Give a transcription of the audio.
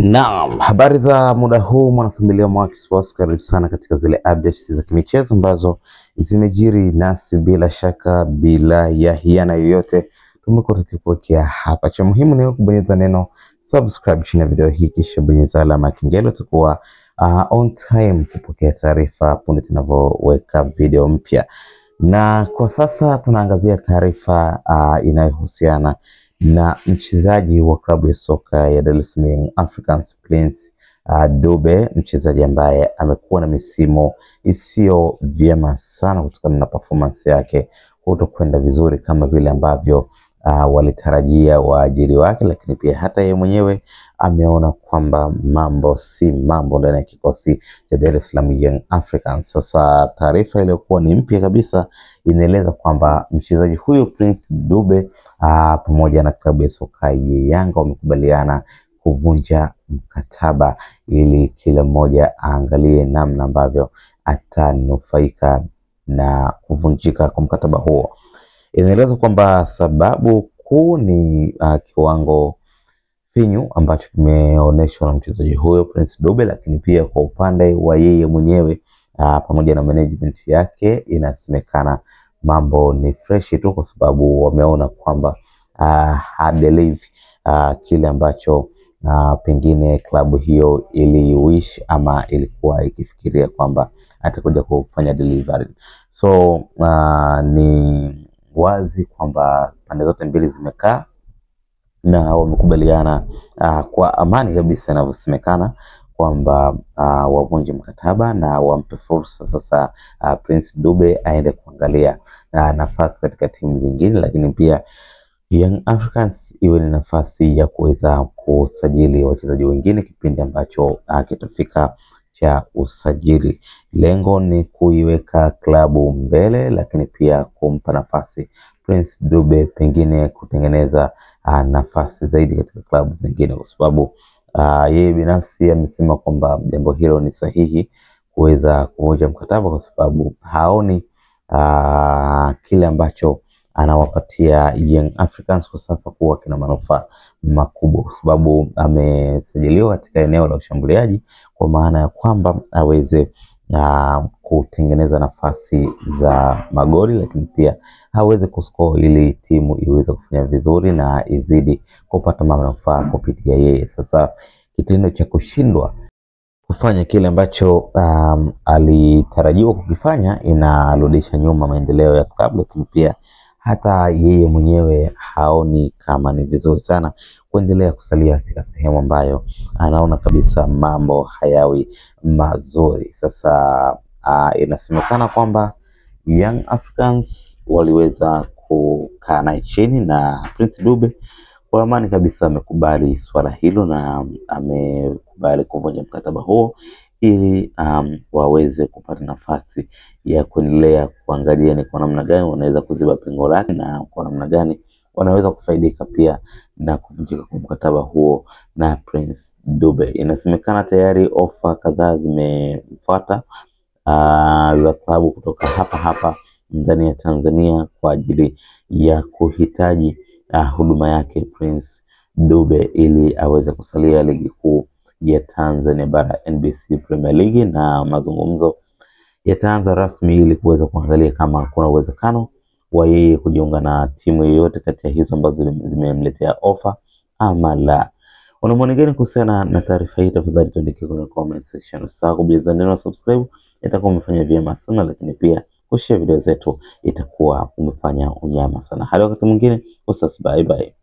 Naam, habari za muda huu mwanafamilia Mwaki Sports, karibu sana katika zile updates za kimichezo ambazo zimejiri nasi bila shaka, bila ya hiana yoyote tumekuwa tukikuwekea hapa. Cha muhimu ni kubonyeza neno subscribe chini ya video hii, kisha bonyeza alama ya kengele, utakuwa on time kupokea taarifa punde tunavyoweka video mpya. Na kwa sasa tunaangazia taarifa inayohusiana na mchezaji wa klabu ya soka ya Dar es Salaam Young Africans Prince Dube, mchezaji ambaye amekuwa na misimu isiyo vyema sana kutokana na performance yake kutokwenda vizuri kama vile ambavyo walitarajia waajiri wake, lakini pia hata yeye mwenyewe ameona kwamba mambo si mambo ndani ya kikosi cha Dar es Salaam Young Africans. Sasa taarifa iliyokuwa ni mpya kabisa inaeleza kwamba mchezaji huyu Prince Dube pamoja na klabu ya soka ya Yanga wamekubaliana kuvunja mkataba ili kila mmoja aangalie namna ambavyo atanufaika na kuvunjika kwa mkataba huo. Inaeleza kwamba sababu kuu ni kiwango finyu ambacho kimeonyeshwa na mchezaji huyo Prince Dube, lakini pia kwa upande wa yeye mwenyewe pamoja na management yake inasemekana mambo ni fresh tu, kwa sababu wameona kwamba hadelive kile ambacho pengine klabu hiyo iliwish ama ilikuwa ikifikiria kwamba atakuja kufanya delivery. So ni wazi kwamba pande zote mbili zimekaa na wamekubaliana kwa amani kabisa, inavyosemekana kwamba wavunje mkataba na wampe fursa sasa Prince Dube aende kuangalia nafasi katika timu zingine, lakini pia Young Africans iwe ni nafasi ya kuweza kusajili wachezaji wengine kipindi ambacho kitafika cha usajili. Lengo ni kuiweka klabu mbele, lakini pia kumpa nafasi Prince Dube pengine kutengeneza nafasi zaidi katika klabu zingine, kwa sababu yeye binafsi amesema kwamba jambo hilo ni sahihi kuweza kuvunja mkataba, kwa sababu haoni kile ambacho anawapatia Young Africans kwa sasa kuwa kina manufaa makubwa, kwa sababu amesajiliwa katika eneo la ushambuliaji, kwa maana ya kwamba aweze kutengeneza nafasi za magoli, lakini pia aweze kuscore ili timu iweze kufanya vizuri na izidi kupata manufaa kupitia yeye. Sasa kitendo cha kushindwa kufanya kile ambacho alitarajiwa kukifanya inarudisha nyuma maendeleo ya klabu, lakini pia hata yeye mwenyewe haoni kama ni vizuri sana kuendelea kusalia katika sehemu ambayo anaona kabisa mambo hayawi mazuri. Sasa inasemekana kwamba Young Africans waliweza kukaa naye chini na Prince Dube kwa amani kabisa amekubali swala hilo na amekubali kuvunja mkataba huo ili waweze kupata nafasi ya kuendelea kuangalia ni kwa namna gani wanaweza kuziba pengo lake na kwa namna gani wanaweza kufaidika pia na kuvunjika kwa mkataba huo na Prince Dube. Inasemekana tayari ofa kadhaa zimefuata za klabu kutoka hapa ndani ya Tanzania kwa ajili ya kuhitaji huduma yake Prince Dube ili aweze kusalia ligi kuu ya Tanzania bara, NBC Premier League, na mazungumzo yataanza rasmi ili kuweza kuangalia kama kuna uwezekano wa yeye kujiunga na timu yoyote kati ya hizo ambazo zimemletea ofa ama la. Una maoni gani kuhusiana na taarifa hii? Tafadhali tuandikie kwenye comment section. Usisahau kubonyeza neno subscribe, itakuwa umefanya vyema sana, lakini pia kushare video zetu itakuwa umefanya unyama sana. Hadi wakati mwingine, bye bye.